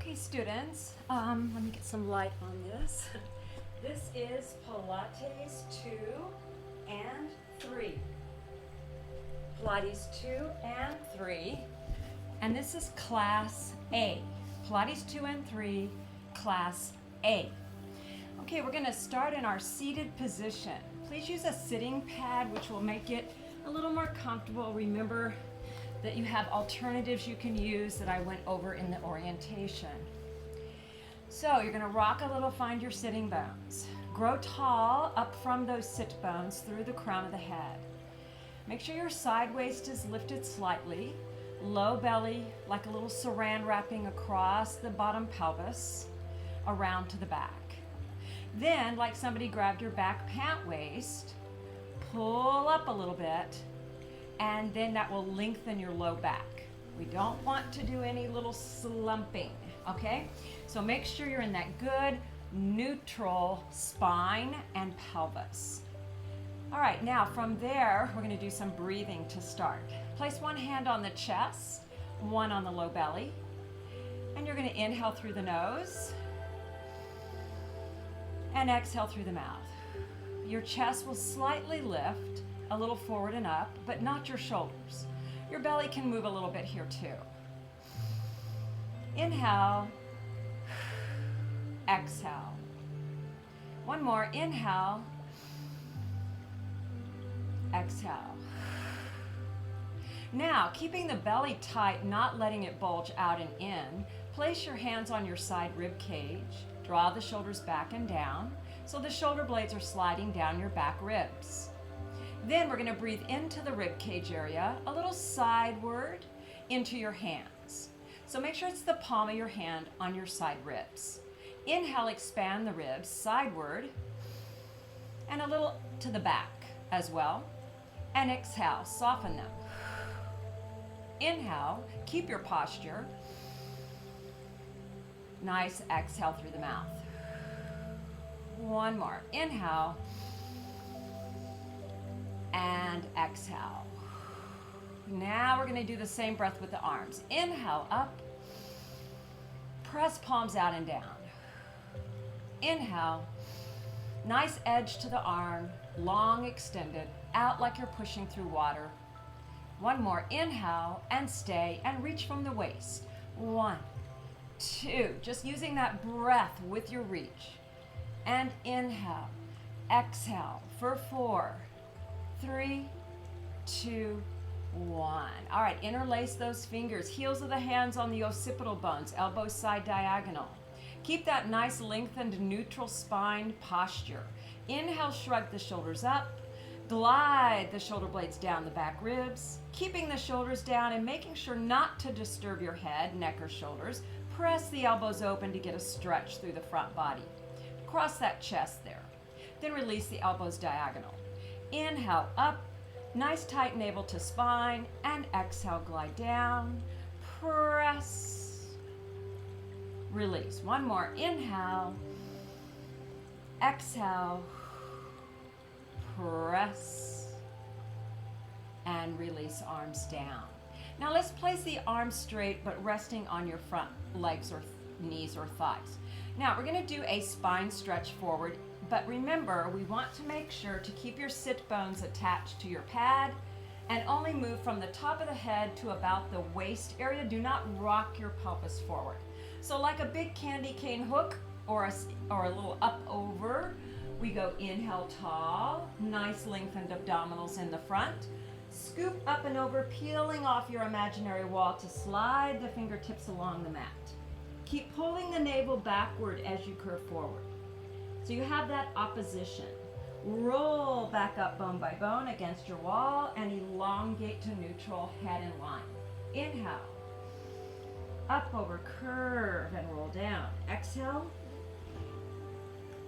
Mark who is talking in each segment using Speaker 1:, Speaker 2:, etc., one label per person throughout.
Speaker 1: Okay, students, let me get some light on this. This is Pilates 2 and 3. Pilates 2 and 3. And this is Class A. Pilates 2 and 3, Class A. Okay, we're going to start in our seated position. Please use a sitting pad, which will make it a little more comfortable. Remember that you have alternatives you can use that I went over in the orientation. So you're going to rock a little, find your sitting bones. Grow tall up from those sit bones through the crown of the head. Make sure your side waist is lifted slightly. Low belly, like a little saran wrapping across the bottom pelvis, around to the back. Then, like somebody grabbed your back pant waist, pull up a little bit, and then that will lengthen your low back. We don't want to do any little slumping, okay? So make sure you're in that good neutral spine and pelvis. All right, now from there, we're gonna do some breathing to start. Place one hand on the chest, one on the low belly, and you're gonna inhale through the nose and exhale through the mouth. Your chest will slightly lift, a little forward and up, but not your shoulders. Your belly can move a little bit here too. Inhale, exhale. One more, inhale, exhale. Now, keeping the belly tight, not letting it bulge out and in, place your hands on your side rib cage, draw the shoulders back and down, so the shoulder blades are sliding down your back ribs. Then we're going to breathe into the rib cage area, a little sideward into your hands. So make sure it's the palm of your hand on your side ribs. Inhale, expand the ribs sideward and a little to the back as well. And exhale, soften them. Inhale, keep your posture. Nice exhale through the mouth. One more. Inhale. And exhale. Now we're going to do the same breath with the arms. Inhale up, press palms out and down. Inhale, nice edge to the arm, long extended, out like you're pushing through water. One more, inhale and stay and reach from the waist. 1, 2, just using that breath with your reach. And inhale, exhale for 4, 3, 2, 1. All right, interlace those fingers, heels of the hands on the occipital bones, elbows side diagonal. Keep that nice lengthened neutral spine posture. Inhale, shrug the shoulders up, glide the shoulder blades down the back ribs, keeping the shoulders down and making sure not to disturb your head, neck, or shoulders. Press the elbows open to get a stretch through the front body. Cross that chest there. Then release the elbows diagonal. Inhale up, nice tight navel to spine, and exhale, glide down, press, release. One more, inhale, exhale, press, and release arms down. Now let's place the arms straight but resting on your front legs or knees or thighs. Now we're going to do a spine stretch forward. But remember, we want to make sure to keep your sit bones attached to your pad and only move from the top of the head to about the waist area. Do not rock your pelvis forward. So like a big candy cane hook or a little up over, we go inhale tall, nice lengthened abdominals in the front. Scoop up and over, peeling off your imaginary wall to slide the fingertips along the mat. Keep pulling the navel backward as you curve forward. So you have that opposition. Roll back up bone by bone against your wall and elongate to neutral, head in line. Inhale. Up over, curve and roll down. Exhale.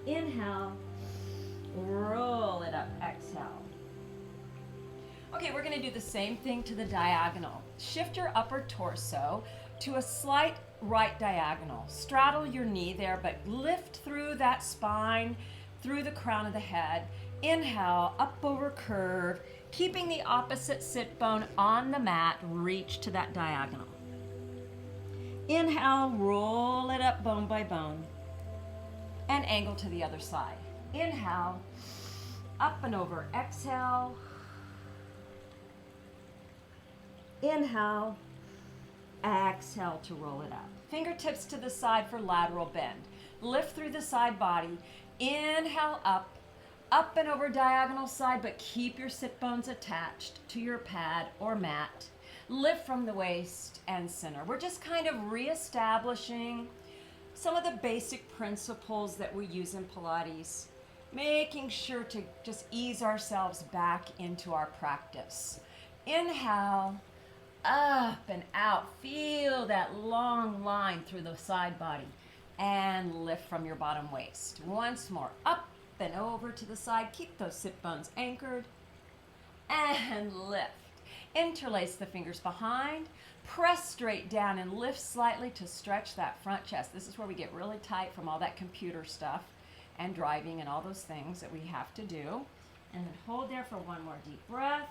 Speaker 1: Inhale. Roll it up. Exhale. Okay, we're going to do the same thing to the diagonal. Shift your upper torso to a slight right diagonal. Straddle your knee there, but lift through that spine, through the crown of the head. Inhale, up over curve, keeping the opposite sit bone on the mat, reach to that diagonal. Inhale, roll it up bone by bone, and angle to the other side. Inhale, up and over. Exhale. Inhale, exhale to roll it up. Fingertips to the side for lateral bend. Lift through the side body. Inhale, up and over diagonal side, but keep your sit bones attached to your pad or mat. Lift from the waist and center. We're just kind of reestablishing some of the basic principles that we use in Pilates, making sure to just ease ourselves back into our practice. Inhale, up and out. Feel that long line through the side body and lift from your bottom waist. Once more, up and over to the side. Keep those sit bones anchored and lift. Interlace the fingers behind. Press straight down and lift slightly to stretch that front chest. This is where we get really tight from all that computer stuff and driving and all those things that we have to do. And then hold there for one more deep breath.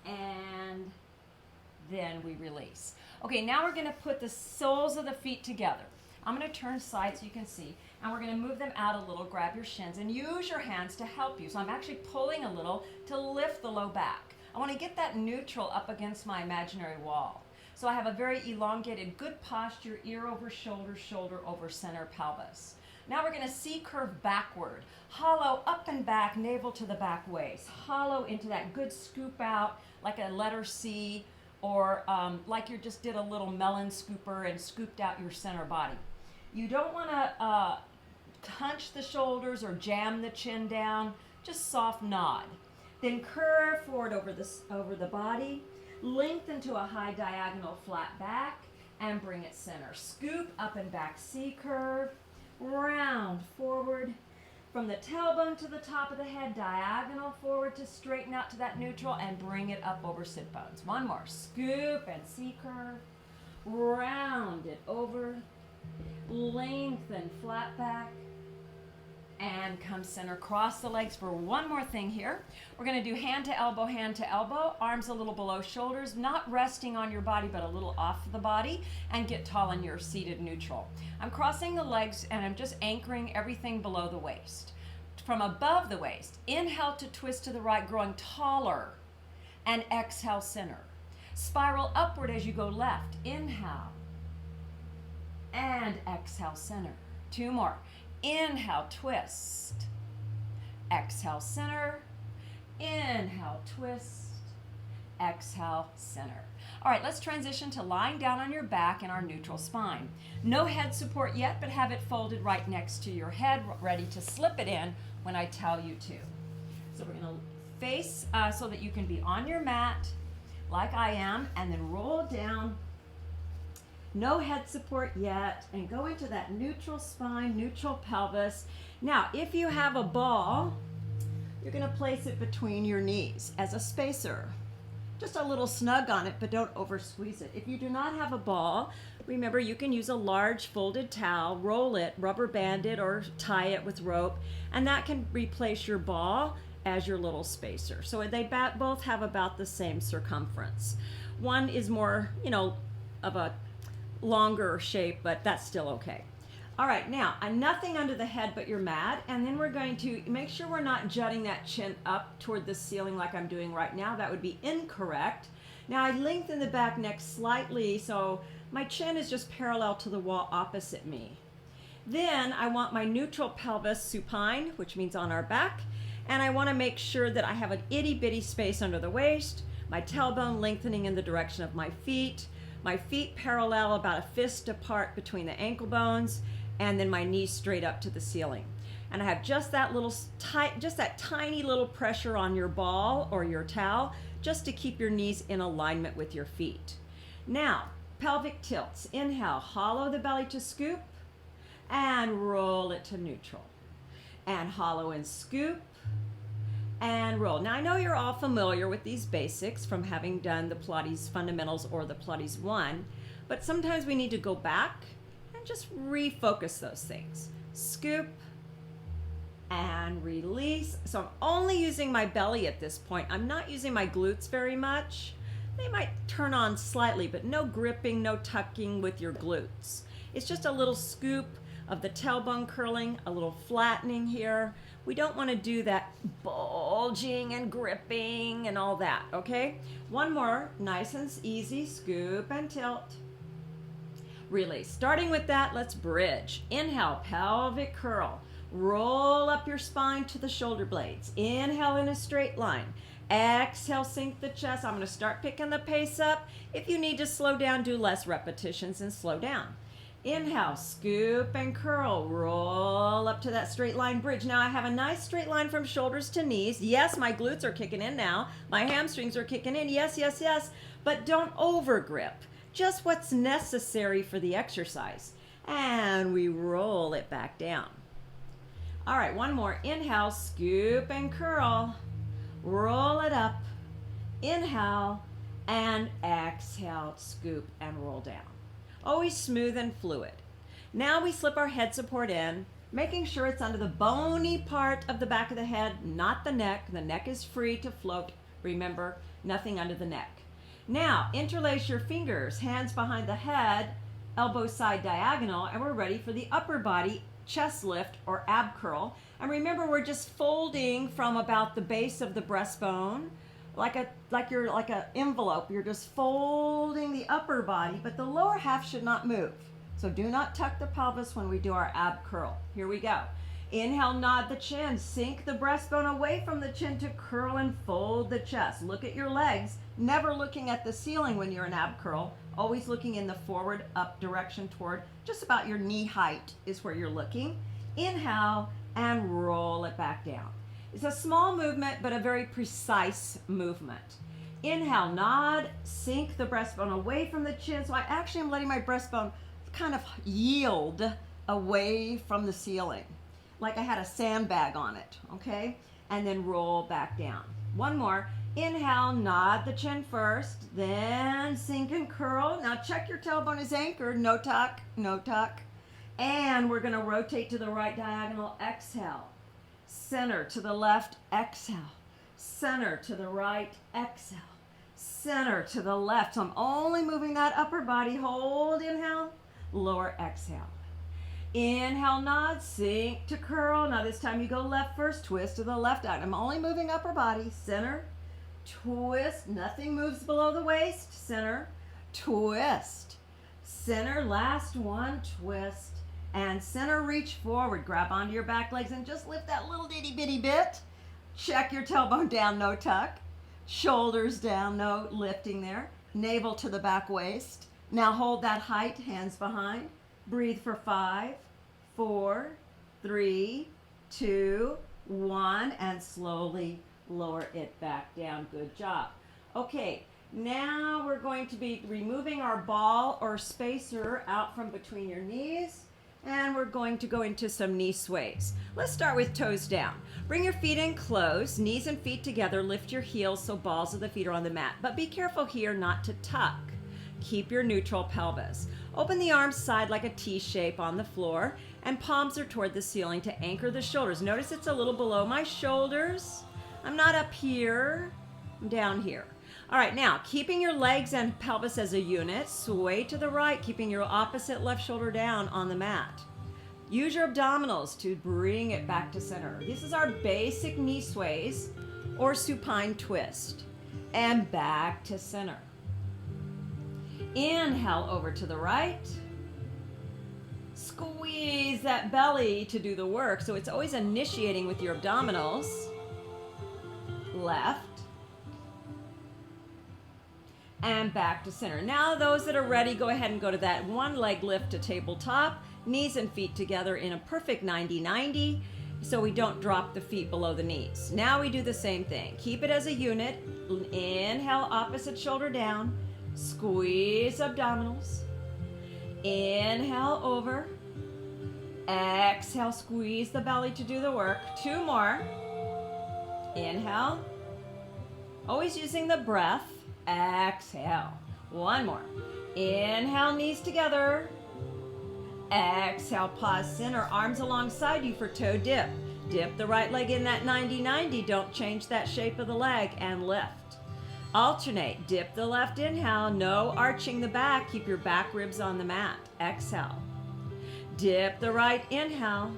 Speaker 1: And then we release. Okay, now we're going to put the soles of the feet together. I'm going to turn side so you can see, and we're going to move them out a little. Grab your shins and use your hands to help you. So I'm actually pulling a little to lift the low back. I want to get that neutral up against my imaginary wall. So I have a very elongated, good posture, ear over shoulder, shoulder over center pelvis. Now we're going to C-curve backward. Hollow up and back, navel to the back waist. Hollow into that good scoop out like a letter C, or like you just did a little melon scooper and scooped out your center body. You don't want to hunch the shoulders or jam the chin down, just soft nod. Then curve forward over the body, lengthen to a high diagonal flat back, and bring it center. Scoop up and back, C-curve, round forward. From the tailbone to the top of the head, diagonal forward to straighten out to that neutral and bring it up over sit bones. One more, scoop and C-curve, round it over, lengthen flat back, and come center. Cross the legs for one more thing here. We're going to do hand to elbow, arms a little below shoulders, not resting on your body but a little off the body, and get tall in your seated neutral. I'm crossing the legs and I'm just anchoring everything below the waist. From above the waist, inhale to twist to the right, growing taller, and exhale center. Spiral upward as you go left. Inhale and exhale center. Two more. Inhale, twist. Exhale, center. Inhale, twist. Exhale, center. All right, let's transition to lying down on your back in our neutral spine. No head support yet, but have it folded right next to your head, ready to slip it in when I tell you to. So we're going to face so that you can be on your mat like I am, and then roll down. No head support yet, and go into that neutral spine, neutral pelvis. Now, if you have a ball, you're going to place it between your knees as a spacer. Just a little snug on it, but don't over squeeze it. If you do not have a ball, remember you can use a large folded towel, roll it, rubber band it, or tie it with rope, and that can replace your ball as your little spacer. So they both have about the same circumference. One is more, of a longer shape, but that's still okay. All right, now nothing under the head but your mat, and then we're going to make sure we're not jutting that chin up toward the ceiling like I'm doing right now. That would be incorrect. Now I lengthen the back neck slightly so my chin is just parallel to the wall opposite me. Then I want my neutral pelvis supine, which means on our back, and I want to make sure that I have an itty bitty space under the waist, my tailbone lengthening in the direction of my feet parallel about a fist apart between the ankle bones, and then my knees straight up to the ceiling. And I have just that tiny little pressure on your ball or your towel, just to keep your knees in alignment with your feet. Now, pelvic tilts. Inhale, hollow the belly to scoop, and roll it to neutral. And hollow and scoop, and roll. Now I know you're all familiar with these basics from having done the Pilates fundamentals or the Pilates 1, but sometimes we need to go back and just refocus those things. Scoop and release. So I'm only using my belly at this point. I'm not using my glutes very much.
Speaker 2: They might turn on slightly, but no gripping, no tucking with your glutes. It's just a little scoop of the tailbone curling, a little flattening here. We don't want to do that bulging and gripping and all that, okay? One more, nice and easy, scoop and tilt. Release. Starting with that, let's bridge. Inhale, pelvic curl. Roll up your spine to the shoulder blades. Inhale in a straight line. Exhale, sink the chest. I'm going to start picking the pace up. If you need to slow down, do less repetitions and slow down. Inhale, scoop and curl. Roll up to that straight line bridge. Now I have a nice straight line from shoulders to knees. Yes, my glutes are kicking in now. My hamstrings are kicking in. Yes, yes, yes. But don't over grip. Just what's necessary for the exercise. And we roll it back down. All right, one more. Inhale, scoop and curl. Roll it up. Inhale and exhale, scoop and roll down. Always smooth and fluid. Now we slip our head support in, making sure it's under the bony part of the back of the head, not the neck. The neck is free to float. Remember, nothing under the neck. Now, interlace your fingers, hands behind the head, elbows side diagonal, and we're ready for the upper body chest lift or ab curl. And remember, we're just folding from about the base of the breastbone, like an envelope. You're just folding the upper body, but the lower half should not move. So do not tuck the pelvis when we do our ab curl. Here we go. Inhale, nod the chin, sink the breastbone away from the chin to curl and fold the chest. Look at your legs, never looking at the ceiling when you're in ab curl, always looking in the forward up direction toward just about your knee height is where you're looking. Inhale and roll it back down. It's a small movement, but a very precise movement. Inhale, nod, sink the breastbone away from the chin. So I actually am letting my breastbone kind of yield away from the ceiling, like I had a sandbag on it, okay? And then roll back down. One more. Inhale, nod the chin first, then sink and curl. Now check your tailbone is anchored, no tuck, no tuck. And we're gonna rotate to the right diagonal, exhale. Center to the left, exhale. Center to the right, exhale. Center to the left. So I'm only moving that upper body. Hold, inhale, lower, exhale. Inhale, nod, sink to curl. Now this time you go left first, twist to the left out. I'm only moving upper body, center, twist. Nothing moves below the waist, center, twist. Center, last one, twist. And center, reach forward, grab onto your back legs and just lift that little itty bitty bit. Check your tailbone down, no tuck. Shoulders down, no lifting there. Navel to the back waist. Now hold that height, hands behind. Breathe for 5, 4, 3, 2, 1, and slowly lower it back down. Good job. Okay, now we're going to be removing our ball or spacer out from between your knees, and we're going to go into some knee sways. Let's start with toes down. Bring your feet in close, knees and feet together. Lift your heels so balls of the feet are on the mat, but be careful here not to tuck. Keep your neutral pelvis. Open the arms side like a T shape on the floor, and palms are toward the ceiling to anchor the shoulders. Notice it's a little below my shoulders. I'm not up here, I'm down here. All right, now keeping your legs and pelvis as a unit, sway to the right, keeping your opposite left shoulder down on the mat. Use your abdominals to bring it back to center. This is our basic knee sways or supine twist. And back to center. Inhale over to the right. Squeeze that belly to do the work. So it's always initiating with your abdominals. Left. And back to center. Now those that are ready, go ahead and go to that one leg lift to tabletop. Knees and feet together in a perfect 90-90 so we don't drop the feet below the knees. Now we do the same thing. Keep it as a unit. Inhale, opposite shoulder down. Squeeze abdominals. Inhale over. Exhale, squeeze the belly to do the work. 2 more. Inhale. Always using the breath. Exhale. 1 more. Inhale, knees together. Exhale, pause, center, arms alongside you for toe dip. Dip the right leg in that 90-90. Don't change that shape of the leg and lift. Alternate. Dip the left inhale. No arching the back. Keep your back ribs on the mat. Exhale. Dip the right inhale.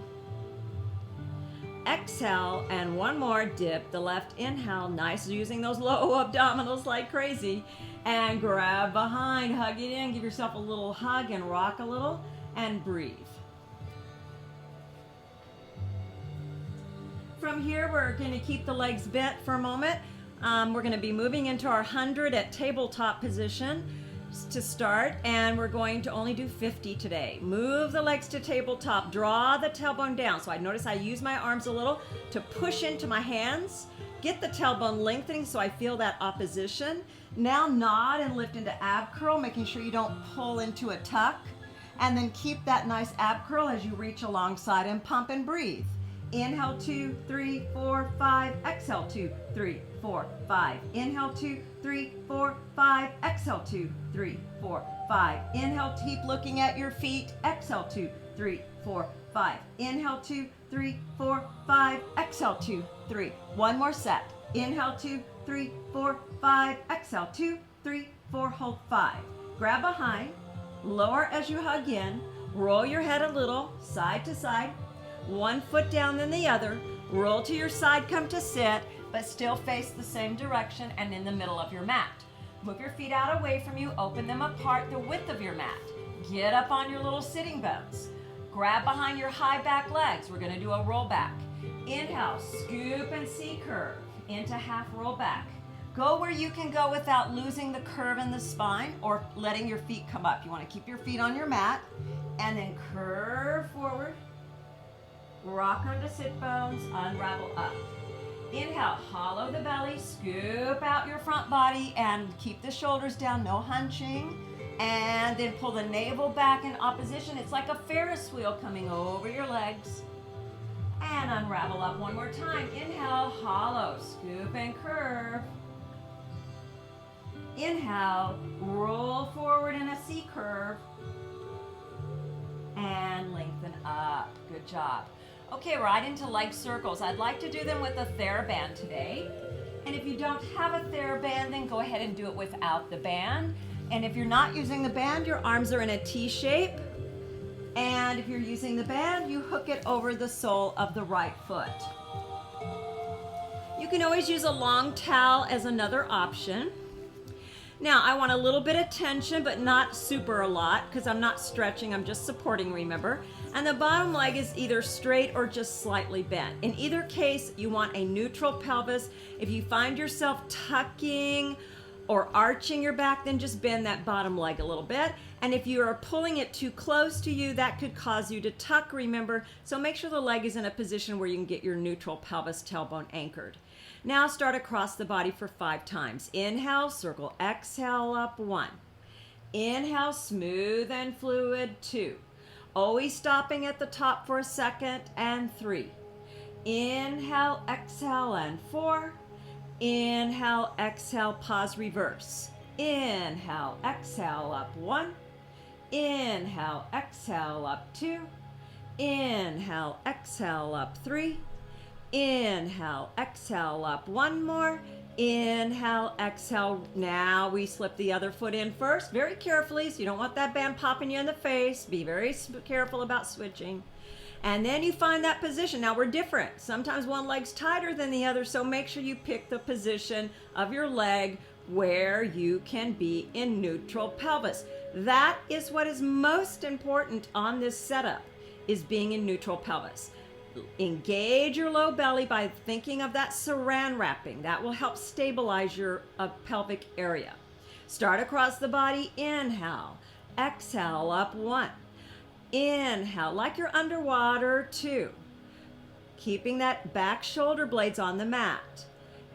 Speaker 2: Exhale, and one more. Dip the left inhale. Nice, using those low abdominals like crazy. And grab behind, hug it in, give yourself a little hug and rock a little, and breathe. From here, we're going to keep the legs bent for a moment. We're going to be moving into our 100 at tabletop position to start, and we're going to only do 50 today. Move the legs to tabletop, draw the tailbone down. So I notice I use my arms a little to push into my hands, get the tailbone lengthening so I feel that opposition. Now nod and lift into ab curl, making sure you don't pull into a tuck. And then keep that nice ab curl as you reach alongside and pump and breathe. Inhale, 2, 3, 4, 5. Exhale, 2, 3, 4, 5. Inhale, 2, 3, 4, 5. Exhale, 2, 3, 4, 5. Inhale, keep looking at your feet. Exhale, 2, 3, 4, 5. Inhale, 2, 3, 4, 5. Exhale, 2, 3. One more set. Inhale, 2, 3, 4, 5. Exhale, 2, 3, 4. Hold 5. Grab behind. Lower as you hug in. Roll your head a little, side to side. One foot down then the other. Roll to your side, come to sit, but still face the same direction and in the middle of your mat. Move your feet out away from you, open them apart the width of your mat. Get up on your little sitting bones. Grab behind your high back legs. We're going to do a roll back. Inhale, scoop and C curve into half roll back. Go where you can go without losing the curve in the spine or letting your feet come up. You want to keep your feet on your mat and then curve forward. Rock onto sit bones, unravel up. Inhale, hollow the belly, scoop out your front body and keep the shoulders down, no hunching. And then pull the navel back in opposition. It's like a Ferris wheel coming over your legs. And unravel up one more time. Inhale, hollow, scoop and curve. Inhale, roll forward in a C curve. And lengthen up. Good job. Okay, right into leg circles. I'd like to do them with a TheraBand today. And if you don't have a TheraBand, then go ahead and do it without the band. And if you're not using the band, your arms are in a T shape. And if you're using the band, you hook it over the sole of the right foot. You can always use a long towel as another option. Now, I want a little bit of tension, but not super a lot, because I'm not stretching, I'm just supporting, remember? And the bottom leg is either straight or just slightly bent. In either case, you want a neutral pelvis. If you find yourself tucking or arching your back, then just bend that bottom leg a little bit. And if you are pulling it too close to you, that could cause you to tuck, remember? So make sure the leg is in a position where you can get your neutral pelvis tailbone anchored. Now start across the body for 5 times. Inhale, circle, exhale up 1. Inhale, smooth and fluid 2. Always stopping at the top for a second and 3. Inhale, exhale and 4. Inhale, exhale, pause, reverse. Inhale, exhale up 1. Inhale, exhale up 2. Inhale, exhale up 3. Inhale, exhale up 1 more. Inhale, exhale. Now we slip the other foot in first, very carefully, so you don't want that band popping you in the face. Be very careful about switching. And then you find that position. Now we're different. Sometimes one leg's tighter than the other, so make sure you pick the position of your leg where you can be in neutral pelvis. That is what is most important on this setup, is being in neutral pelvis. Engage your low belly by thinking of that saran wrapping. That will help stabilize your pelvic area. Start across the body. Inhale. Exhale up 1. Inhale like you're underwater 2. Keeping that back shoulder blades on the mat.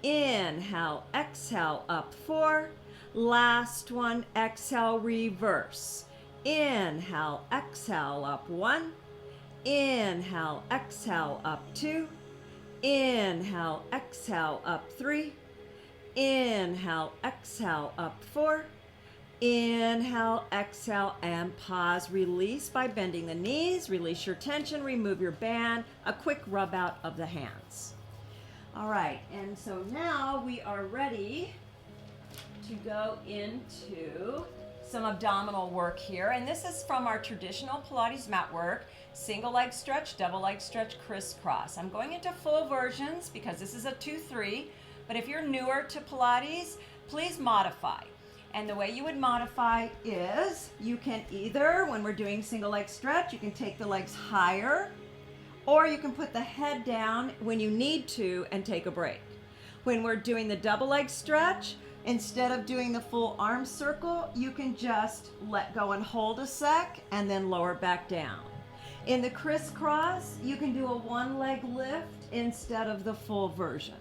Speaker 2: Inhale. Exhale up 4. Last one. Exhale. Reverse. Inhale. Exhale up 1. Inhale, exhale, up 2. Inhale, exhale, up 3. Inhale, exhale, up 4. Inhale, exhale, and pause. Release by bending the knees. Release your tension. Remove your band. A quick rub out of the hands. All right, and so now we are ready
Speaker 1: to go into some abdominal work here. And this is from our traditional Pilates mat work, single leg stretch, double leg stretch, crisscross. I'm going into full versions because this is a 2-3, but if you're newer to Pilates, please modify. And the way you would modify is you can either, when we're doing single leg stretch, you can take the legs higher, or you can put the head down when you need to and take a break. When we're doing the double leg stretch, instead of doing the full arm circle, you can just let go and hold a sec and then lower back down. In the crisscross, you can do a one leg lift instead of the full version.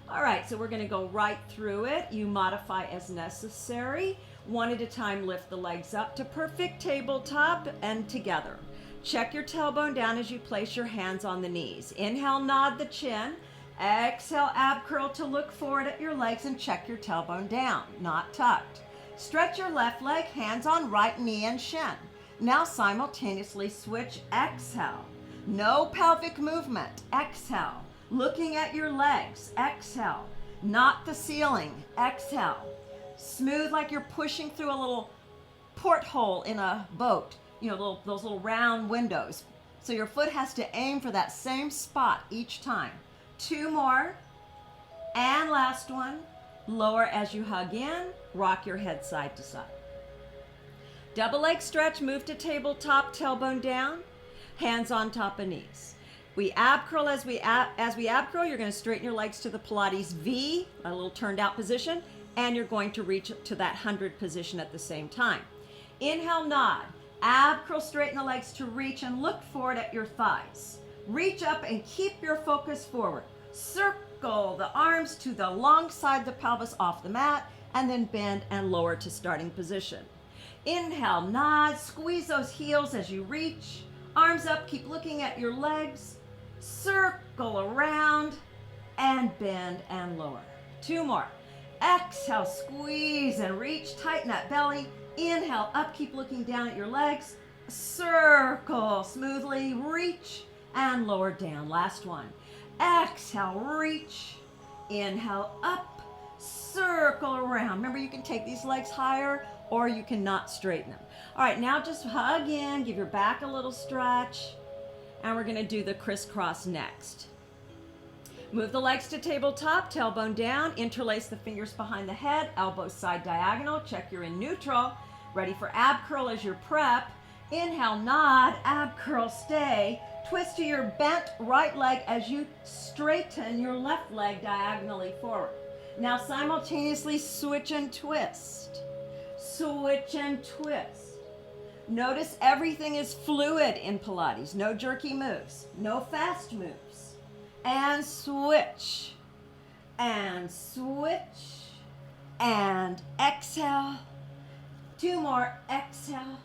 Speaker 1: All right, so we're gonna go right through it. You modify as necessary. One at a time, lift the legs up to perfect tabletop and together. Check your tailbone down as you place your hands on the knees. Inhale, nod the chin. Exhale, ab curl to look forward at your legs and check your tailbone down, not tucked. Stretch your left leg, hands on right knee and shin. Now simultaneously switch, exhale. No pelvic movement, exhale. Looking at your legs, exhale. Not the ceiling, exhale. Smooth like you're pushing through a little porthole in a boat. You know, those little round windows. So your foot has to aim for that same spot each time. 2 more, and last one. Lower as you hug in, rock your head side to side. Double leg stretch, move to tabletop, tailbone down, hands on top of knees. We ab curl as we ab curl, you're going to straighten your legs to the Pilates V, a little turned out position, and you're going to reach to that 100 position at the same time. Inhale, nod. Ab curl, straighten the legs to reach and look forward at your thighs. Reach up and keep your focus forward. Circle the arms to the long side of the pelvis off the mat, and then bend and lower to starting position. Inhale, nod, squeeze those heels as you reach. Arms up, keep looking at your legs. Circle around and bend and lower. 2 more. Exhale, squeeze and reach, tighten that belly. Inhale, up, keep looking down at your legs. Circle smoothly, reach and lower down. Last one. Exhale, reach. Inhale, up, circle around. Remember, you can take these legs higher or you cannot straighten them. All right, now just hug in, give your back a little stretch, and we're gonna do the crisscross next. Move the legs to tabletop, tailbone down, interlace the fingers behind the head, elbows side diagonal, check you're in neutral. Ready for ab curl as your prep. Inhale, nod, ab curl, stay. Twist to your bent right leg as you straighten your left leg diagonally forward. Now simultaneously switch and twist. Switch and twist. Notice everything is fluid in Pilates. No jerky moves, no fast moves. And switch. And switch. And exhale. 2 more, exhale.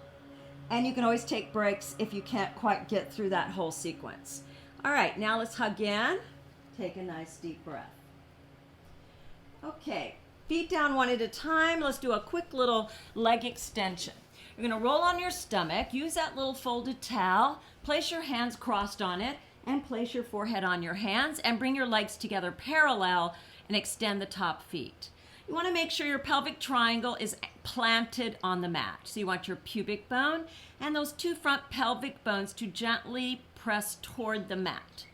Speaker 1: And you can always take breaks if you can't quite get through that whole sequence. All right, now let's hug in. Take a nice deep breath. Okay, feet down one at a time. Let's do a quick little leg extension. You're gonna roll on your stomach, use that little folded towel, place your hands crossed on it, and place your forehead on your hands, and bring your legs together parallel and extend the top feet. You wanna make sure your pelvic triangle is planted on the mat. So you want your pubic bone and those 2 front pelvic bones to gently press toward the mat.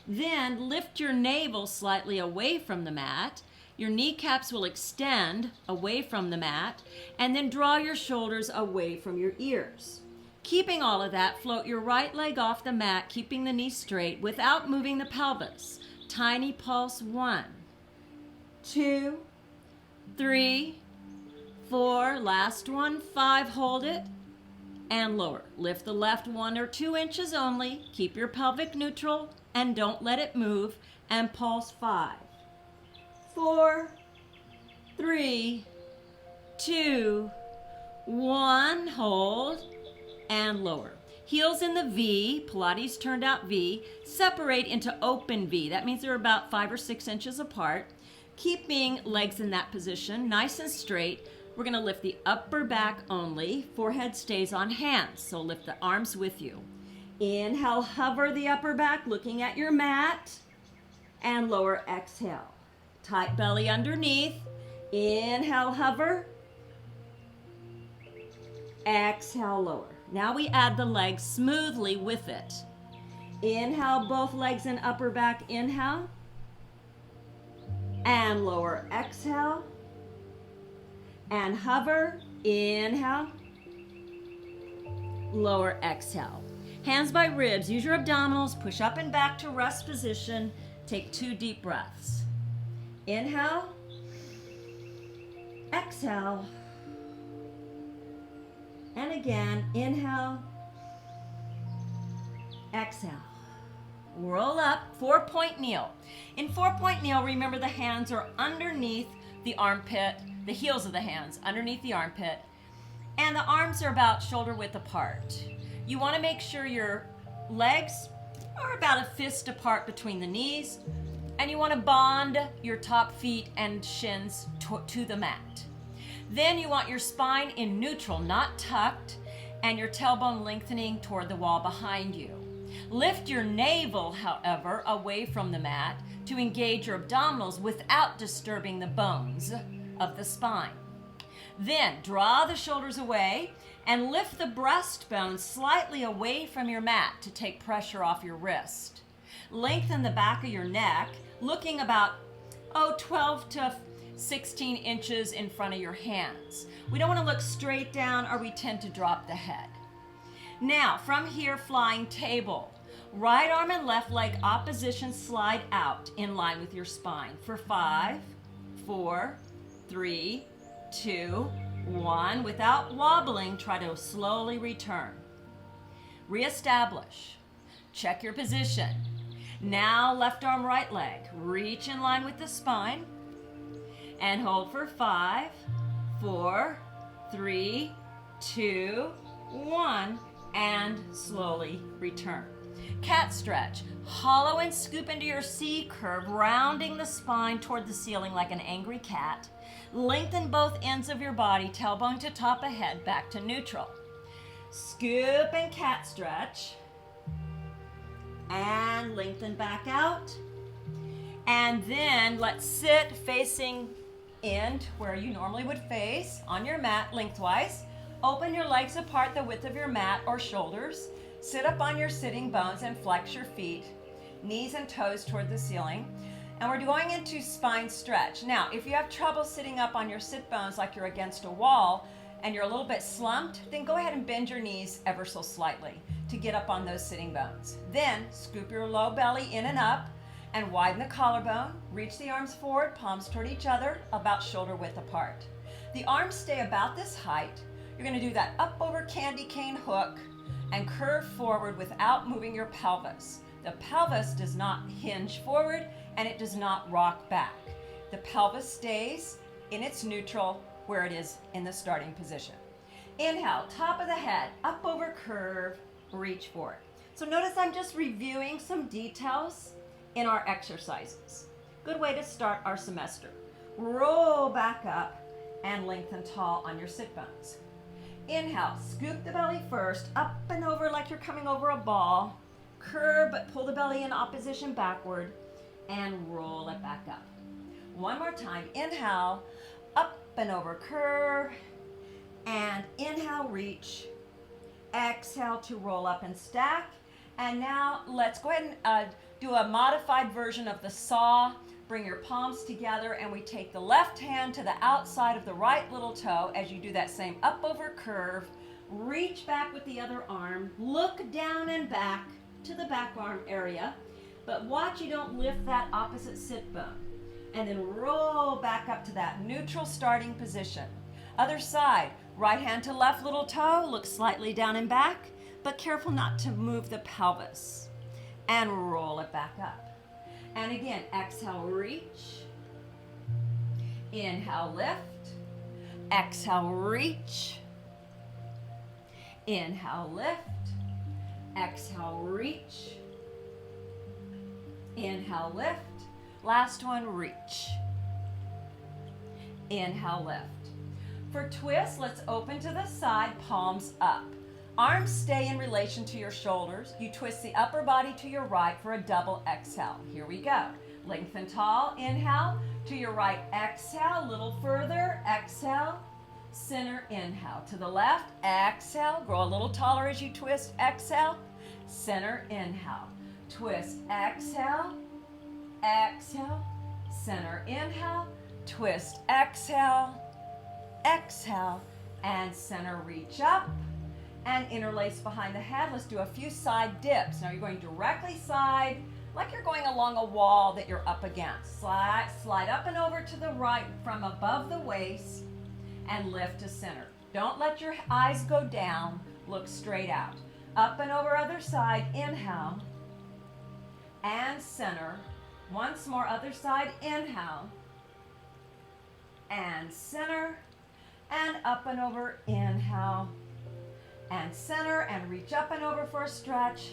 Speaker 1: Then lift your navel slightly away from the mat. Your kneecaps will extend away from the mat, and then draw your shoulders away from your ears. Keeping all of that, float your right leg off the mat, keeping the knee straight without moving the pelvis. Tiny pulse. 1, 2, 3, 4, last one, 5, hold it, and lower. Lift the left 1 or 2 inches only, keep your pelvic neutral, and don't let it move, and pulse. 5, 4, 3, 2, 1, hold, and lower. Heels in the V, Pilates turned out V, separate into open V. That means they're about 5 or 6 inches apart. Keeping legs in that position, nice and straight. We're gonna lift the upper back only. Forehead stays on hands, so lift the arms with you. Inhale, hover the upper back, looking at your mat, and lower, exhale. Tight belly underneath.
Speaker 2: Inhale, hover. Exhale, lower. Now we add the legs smoothly with it. Inhale, both legs in upper back. Inhale. And lower. Exhale. And hover. Inhale. Lower. Exhale. Hands by ribs. Use your abdominals. Push up and back to rest position. Take 2 deep breaths. Inhale. Exhale. And again, inhale, exhale. Roll up, 4-point kneel. In 4-point kneel, remember the hands are underneath the armpit, the heels of the hands, underneath the armpit, and the arms are about shoulder width apart. You want to make sure your legs are about a fist apart between the knees, and you want to bond your top feet and shins to the mat. Then you want your spine in neutral, not tucked, and your tailbone lengthening toward the wall behind you. Lift your navel, however, away from the mat to engage your abdominals without disturbing the bones of the spine. Then draw the shoulders away and lift the breastbone slightly away from your mat to take pressure off your wrist. Lengthen the back of your neck, looking about 12 to 16 inches in front of your hands. We don't want to look straight down or we tend to drop the head. Now, from here, flying table. Right arm and left leg opposition slide out in line with your spine for 5, 4, 3, 2, 1. Without wobbling, try to slowly return. Reestablish. Check your position. Now, left arm, right leg. Reach in line with the spine. And hold for 5, 4, 3, 2, 1, and slowly return. Cat stretch. Hollow and scoop into your C curve, rounding the spine toward the ceiling like an angry cat. Lengthen both ends of your body, tailbone to top of head, back to neutral. Scoop and cat stretch. And lengthen back out. And then let's sit facing in where you normally would face on your mat lengthwise. Open your legs apart the width of your mat or shoulders. Sit up on your sitting bones and flex your feet, knees and toes toward the ceiling. And we're going into spine stretch. Now, if you have trouble sitting up on your sit bones like you're against a wall and you're a little bit slumped, then go ahead and bend your knees ever so slightly to get up on those sitting bones. Then scoop your low belly in and up and widen the collarbone. Reach the arms forward, palms toward each other, about shoulder width apart. The arms stay about this height. You're going to do that up over candy cane hook and curve forward without moving your pelvis. The pelvis does not hinge forward and it does not rock back. The pelvis stays in its neutral where it is in the starting position. Inhale, top of the head, up over curve, reach forward. So notice I'm just reviewing some details in our exercises. Good way to start our semester. Roll back up and lengthen tall on your sit bones. Inhale, scoop the belly first, up and over like you're coming over a ball. Curve, but pull the belly in opposition backward and roll it back up. One more time. Inhale, up and over curve, and inhale, reach. Exhale to roll up and stack. And now let's go ahead and do a modified version of the saw. Bring your palms together and we take the left hand to the outside of the right little toe as you do that same up over curve. Reach back with the other arm. Look down and back to the back arm area, but watch you don't lift that opposite sit bone. And then roll back up to that neutral starting position. Other side, right hand to left little toe, look slightly down and back, but careful not to move the pelvis. And roll it back up. And again, exhale, reach. Inhale, lift. Exhale, reach. Inhale, lift. Exhale, reach. Inhale, lift. Last one, reach. Inhale, lift. For twist, let's open to the side, palms up. Arms stay in relation to your shoulders. You twist the upper body to your right for a double exhale. Here we go. Lengthen tall, inhale.
Speaker 1: To your right, exhale, a little further, exhale, center, inhale. To the left, exhale, grow a little taller as you twist, exhale, center, inhale. Twist, exhale, exhale, center, inhale, twist, exhale, exhale, and center, reach up, and interlace behind the head. Let's do a few side dips. Now you're going directly side, like you're going along a wall that you're up against. Slide up and over to the right from above the waist and lift to center. Don't let your eyes go down, look straight out. Up and over other side, inhale, and center. Once more, other side, inhale, and center, and up and over, inhale, and center, and reach up and over for a stretch.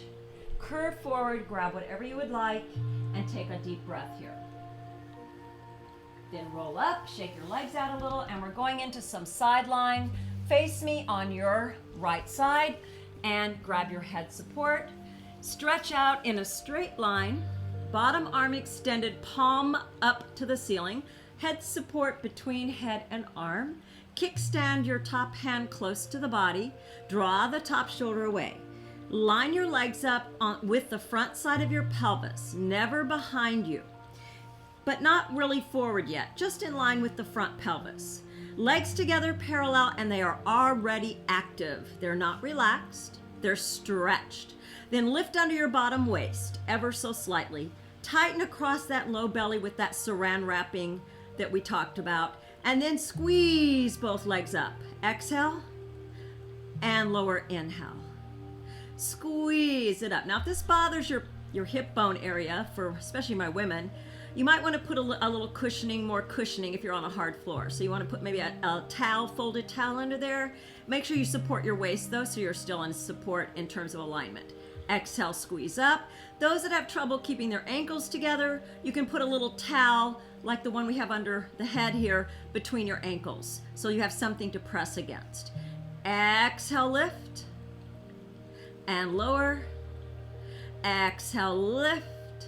Speaker 1: Curve forward, grab whatever you would like, and take a deep breath here. Then roll up, shake your legs out a little, and we're going into some sideline. Face me on your right side, and grab your head support. Stretch out in a straight line, bottom arm extended, palm up to the ceiling, head support between head and arm. Kickstand your top hand close to the body, draw the top shoulder away. Line your legs up with the front side of your pelvis, never behind you, but not really forward yet, just in line with the front pelvis. Legs together parallel, and they are already active. They're not relaxed, they're stretched. Then lift under your bottom waist ever so slightly. Tighten across that low belly with that saran wrapping that we talked about, and then squeeze both legs up. Exhale and lower, inhale. Squeeze it up. Now, if this bothers your hip bone area, for especially my women, you might want to put a little cushioning, more cushioning if you're on a hard floor. So you want to put maybe a towel, folded towel under there. Make sure you support your waist though, so you're still in support in terms of alignment. Exhale, squeeze up. Those that have trouble keeping their ankles together, you can put a little towel like the one we have under the head here between your ankles, so you have something to press against. Exhale, lift. And lower. Exhale, lift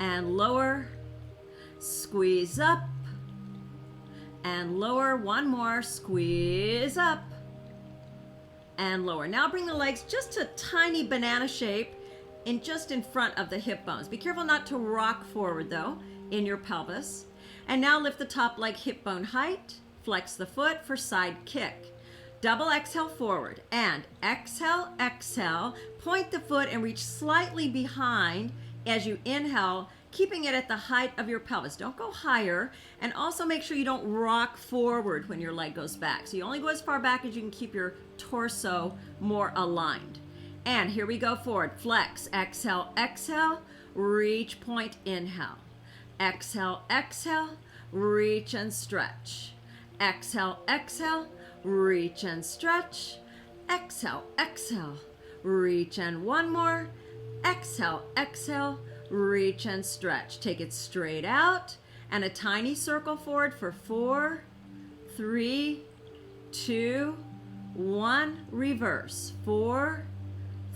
Speaker 1: and lower. Squeeze up and lower. One more. Squeeze up and lower. Now bring the legs just to tiny banana shape just in front of the hip bones. Be careful not to rock forward though in your pelvis. And now lift the top leg hip bone height. Flex the foot for side kick. Double exhale forward, and exhale, exhale. Point the foot and reach slightly behind as you inhale, keeping it at the height of your pelvis. Don't go higher, and also make sure you don't rock forward when your leg goes back. So you only go as far back as you can keep your torso more aligned. And here we go forward. Flex, exhale, exhale, reach, point, inhale. Exhale, exhale, reach and stretch. Exhale, exhale, reach and stretch. Exhale, exhale, reach, and one more. Exhale, exhale, reach and stretch. Take it straight out and a tiny circle forward for 4, 3, 2, 1. Reverse. 4,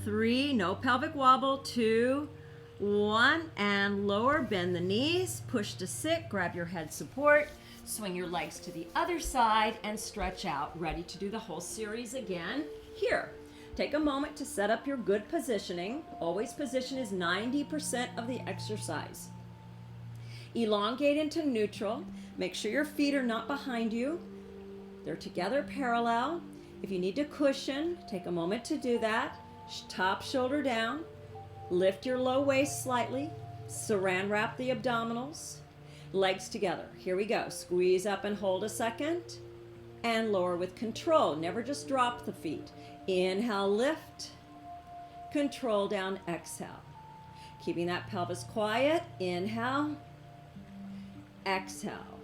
Speaker 1: 3, no pelvic wobble. 2, 1, and lower. Bend the knees, push to sit, grab your head support. Swing your legs to the other side and stretch out. Ready to do the whole series again. Here, take a moment to set up your good positioning. Always position is 90% of the exercise. Elongate into neutral. Make sure your feet are not behind you. They're together parallel. If you need to cushion, take a moment to do that. Top shoulder down. Lift your low waist slightly. Saran wrap the abdominals. Legs together. Here we go. Squeeze up and hold a second. And lower with control. Never just drop the feet. Inhale, lift. Control down, exhale. Keeping that pelvis quiet. Inhale. Exhale.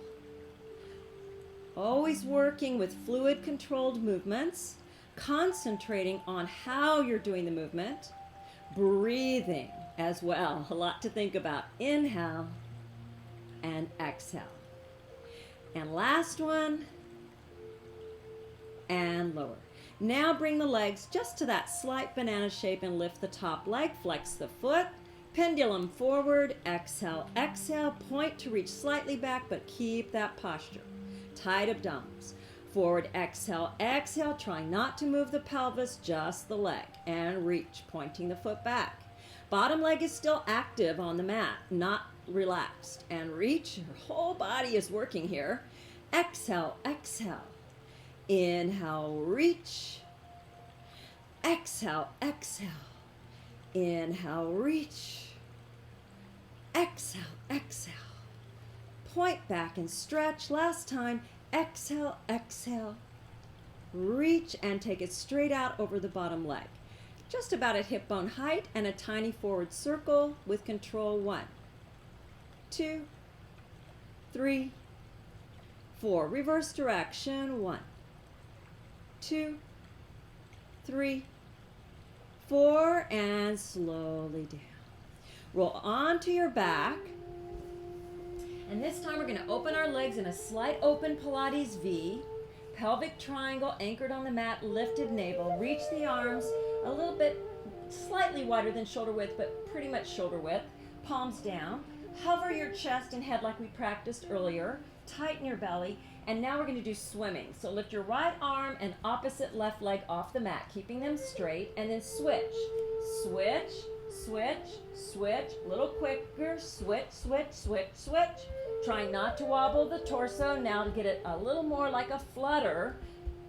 Speaker 1: Always working with fluid controlled movements. Concentrating on how you're doing the movement. Breathing as well. A lot to think about. Inhale. And exhale. And last one. And lower. Now bring the legs just to that slight banana shape and lift the top leg. Flex the foot.
Speaker 2: Pendulum forward, exhale, exhale, point to reach slightly back, but keep that posture. Tight abdominals. Forward, exhale, exhale, trying not to move the pelvis, just the leg, and reach, pointing the foot back. Bottom leg is still active on the mat, not relaxed, and reach. Your whole body is working here. Exhale, exhale. Inhale, reach. Exhale, exhale. Inhale, reach. Exhale, exhale. Point back and stretch. Last time. Exhale, exhale. Reach and take it straight out over the bottom leg. Just about at hip bone height and a tiny forward circle with control. 1, 2, 3, 4. Reverse direction. 1, 2, 3, 4, and slowly down. Roll onto your back. And this time we're going to open our legs in a slight open Pilates V. Pelvic triangle anchored on the mat, lifted navel. Reach the arms a little bit, slightly wider than shoulder width, but pretty much shoulder width. Palms down. Hover your chest and head like we practiced earlier. Tighten your belly. And now we're going to do swimming. So lift your right arm and opposite left leg off the mat, keeping them straight, and then switch. Switch, switch, switch. A little quicker. Switch, switch, switch, switch. Trying not to wobble the torso. Now to get it a little more like a flutter.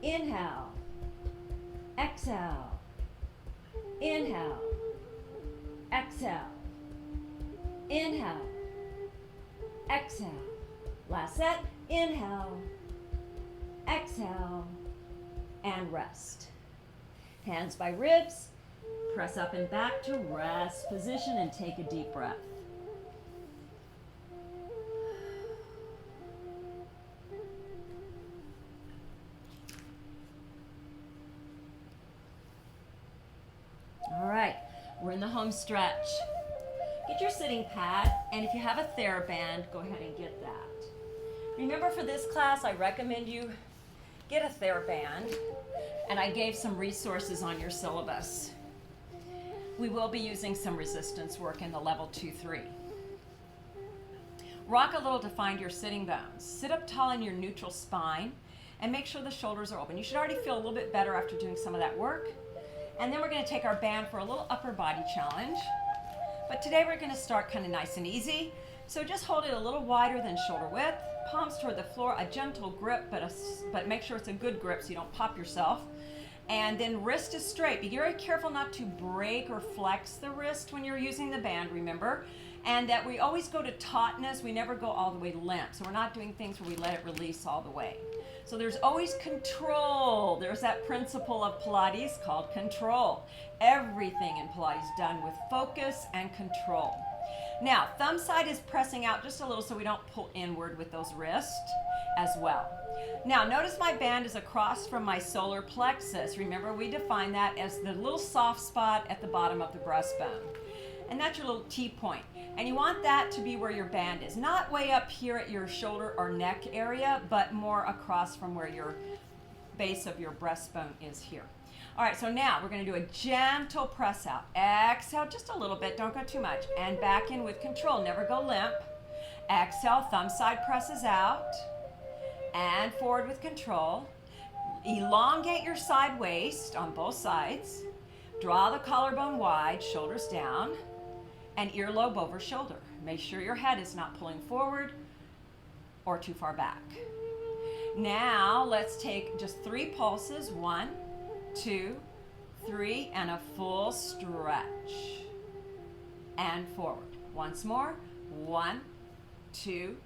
Speaker 2: Inhale. Exhale. Inhale. Exhale. Inhale. Exhale. Last set. Inhale. Exhale. And rest. Hands by ribs. Press up and back to rest position and take a deep breath. All right, we're in the home stretch. Get your sitting pad, and if you have a TheraBand, go ahead and get that. Remember, for this class, I recommend you get a TheraBand, and I gave some resources on your syllabus. We will be using some resistance work in the level 2-3. Rock a little to find your sitting bones. Sit up tall in your neutral spine, and make sure the shoulders are open. You should already feel a little bit better after doing some of that work. And then we're going to take our band for a little upper body challenge. But today we're going to start kind of nice and easy. So just hold it a little wider than shoulder width. Palms toward the floor, a gentle grip, but make sure it's a good grip so you don't pop yourself. And then wrist is straight. Be very careful not to break or flex the wrist when you're using the band, remember. And that we always go to tautness. We never go all the way limp. So we're not doing things where we let it release all the way. So there's always control. There's that principle of Pilates called control. Everything in Pilates is done with focus and control. Now, thumb side is pressing out just a little so we don't pull inward with those wrists as well. Now, notice my band is across from my solar plexus. Remember, we define that as the little soft spot at the bottom of the breastbone. And that's your little T-point. And you want that to be where your band is. Not way up here at your shoulder or neck area, but more across from where your base of your breastbone is here. All right, so now we're going to do a gentle press out. Exhale just a little bit, don't go too much. And back in with control, never go limp. Exhale, thumb side presses out. And forward with control. Elongate your side waist on both sides. Draw the collarbone wide, shoulders down. And earlobe over shoulder. Make sure your head is not pulling forward or too far back. Now let's take just 3 pulses. 1, 2, 3, and a full stretch. And forward. Once more. 1, 2,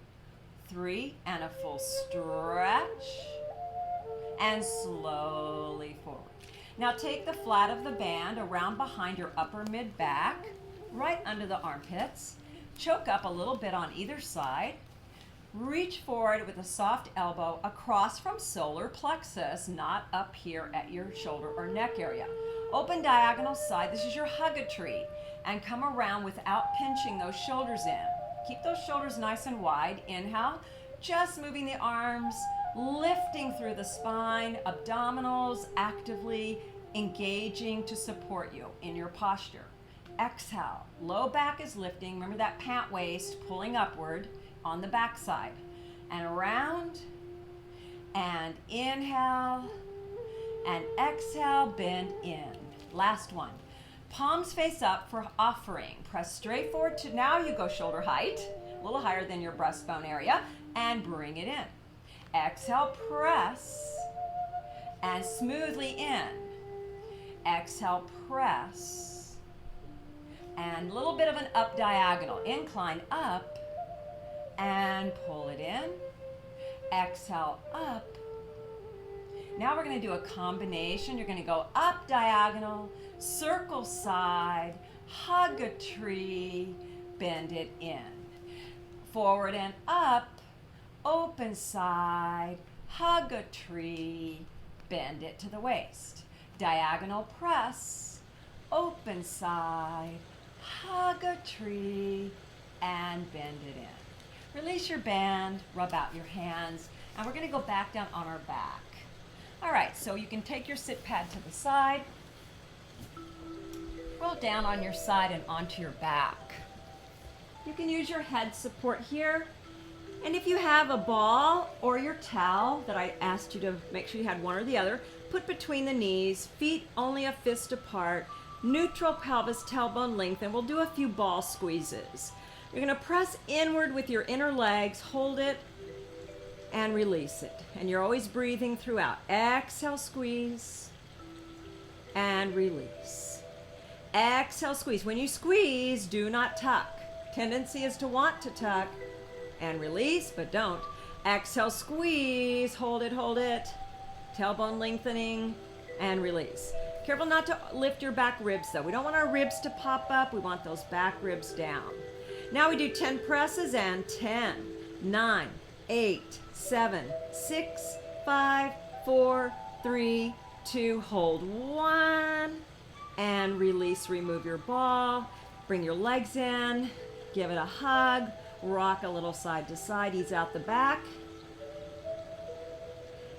Speaker 2: 3, and a full stretch. And slowly forward. Now take the flat of the band around behind your upper mid back, right under the armpits. Choke up a little bit on either side. Reach forward with a soft elbow across from solar plexus, not up here at your shoulder or neck area. Open diagonal side. This is your hug-a-tree. And come around without pinching those shoulders in. Keep those shoulders nice and wide. Inhale. Just moving the arms, lifting through the spine, abdominals actively engaging to support you in your posture.
Speaker 1: Exhale, low back is lifting. Remember that pant waist pulling upward on the back side. And around, and inhale, and exhale, bend in. Last one. Palms face up for offering. Press straight forward to, now you go shoulder height, a little higher than your breastbone area, and bring it in. Exhale, press, and smoothly in. Exhale, press, and a little bit of an up diagonal. Incline up, and pull it in. Exhale, up. Now we're going to do a combination. You're going to go up diagonal, circle side, hug a tree, bend it in. Forward and up, open side, hug a tree, bend it to the waist. Diagonal press, open side, hug a tree, and bend it in. Release your band, rub out your hands, and we're going to go back down on our back. All right, so you can take your sit pad to the side, roll down on your side and onto your back. You can use your head support here. And if you have a ball or your towel that I asked you to make sure you had one or the other, put between the knees, feet only a fist apart, neutral pelvis, tailbone length, and we'll do a few ball squeezes. You're gonna press inward with your inner legs, hold it, and release it. And you're always breathing throughout. Exhale, squeeze, and release. Exhale, squeeze. When you squeeze, do not tuck. Tendency is to want to tuck and release, but don't. Exhale, squeeze, hold it, tailbone lengthening, and release. Careful not to lift your back ribs though. We don't want our ribs to pop up. We want those back ribs down. Now we do 10 presses and 10, 9, 8, 7, 6, 5, 4, 3, 2, hold 1, and release, remove your ball, bring your legs in, give it a hug, rock a little side to side, ease out the back.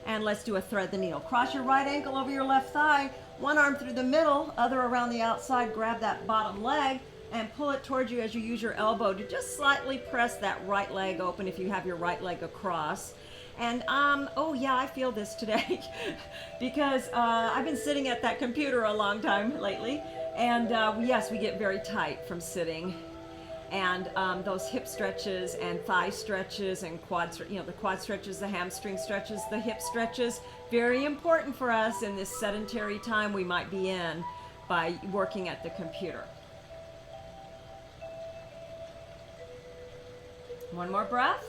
Speaker 1: And let's do a thread the needle. Cross your right ankle over your left thigh, one arm through the middle, other around the outside, grab that bottom leg and pull it towards you as you use your elbow to just slightly press that right leg open if you have your right leg across. And oh yeah, I feel this today because I've been sitting at that computer a long time lately, and yes, we get very tight from sitting. And those hip stretches and thigh stretches and the quad stretches, the hamstring stretches, the hip stretches, very important for us in this sedentary time we might be in by working at the computer. One more breath.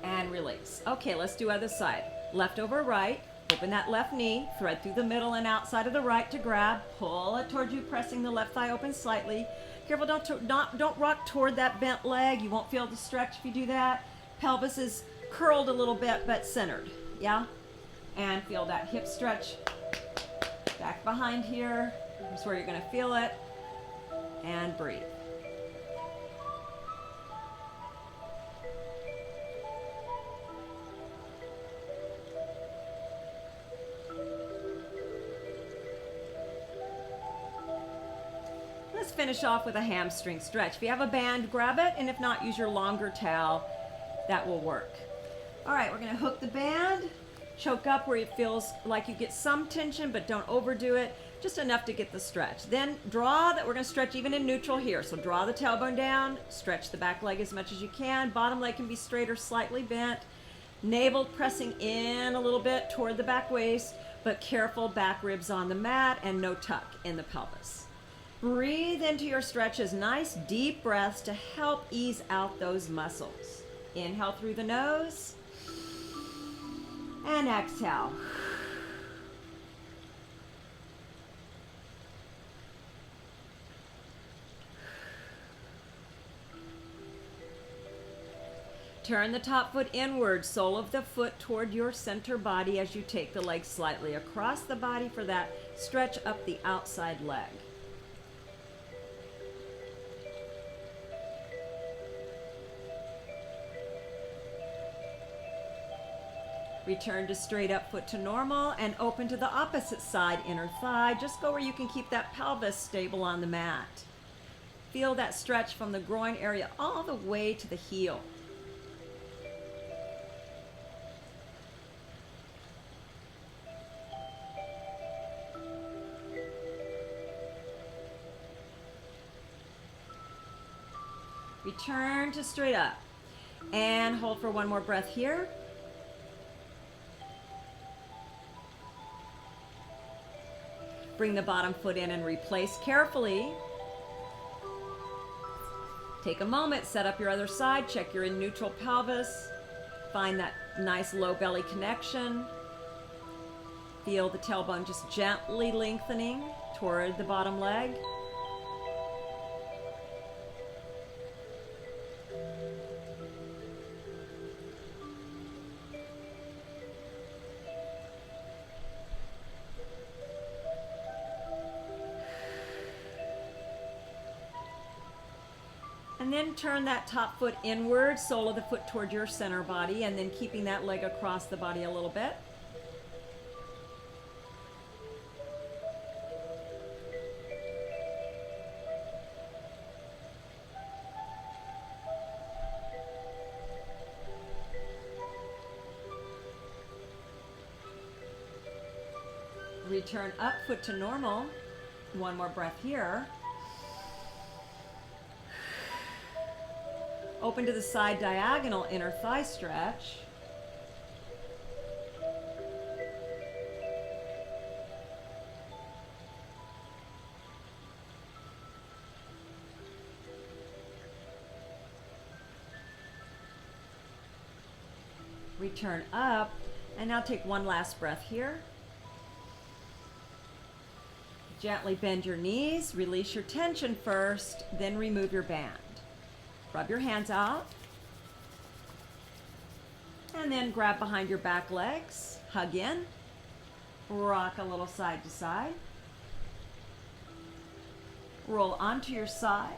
Speaker 1: And release. Okay, let's do other side. Left over right. Open that left knee. Thread through the middle and outside of the right to grab. Pull it towards you, pressing the left thigh open slightly. Careful, don't rock toward that bent leg. You won't feel the stretch if you do that. Pelvis is curled a little bit, but centered. Yeah? And feel that hip stretch. Back behind here. Here's where you're going to feel it. And breathe. Let's finish off with a hamstring stretch. If you have a band, grab it, and if not, use your longer towel. That will work. All right, we're gonna hook the band, choke up where it feels like you get some tension, but don't overdo it, just enough to get the stretch. Then draw that, we're gonna stretch even in neutral here. So draw the tailbone down, stretch the back leg as much as you can. Bottom leg can be straight or slightly bent. Navel pressing in a little bit toward the back waist, but careful back ribs on the mat and no tuck in the pelvis. Breathe into your stretches, nice deep breaths to help ease out those muscles. Inhale through the nose and exhale. Turn the top foot inward, sole of the foot toward your center body as you take the leg slightly across the body for that stretch up the outside leg.
Speaker 2: Return to straight up foot to normal and open to the opposite side, inner thigh. Just go where you can keep that pelvis stable on the mat. Feel that stretch from the groin area all the way to the heel. Return to straight up and hold for one more breath here. Bring the bottom foot in and replace carefully. Take a moment, set up your other side, check you're in neutral pelvis. Find that nice low belly connection. Feel the tailbone just gently lengthening toward the bottom leg. And then turn that top foot inward, sole of the foot toward your center body, and then keeping that leg across the body a little bit. Return up, foot to normal. One more breath here. Open to the side diagonal, inner thigh stretch. Return up, and now take one last breath here. Gently bend your knees, release your tension first, then remove your band. Rub your hands out. And then grab behind your back legs, hug in, rock a little side to side. Roll onto your side.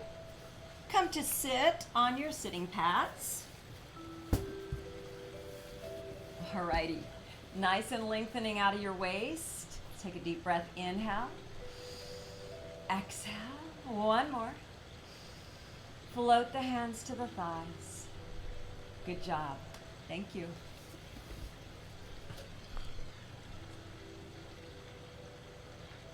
Speaker 2: Come to sit on your sitting pats. Alrighty, nice and lengthening out of your waist. Take a deep breath, inhale. Exhale, one more. Float the hands to the thighs. Good job. Thank you.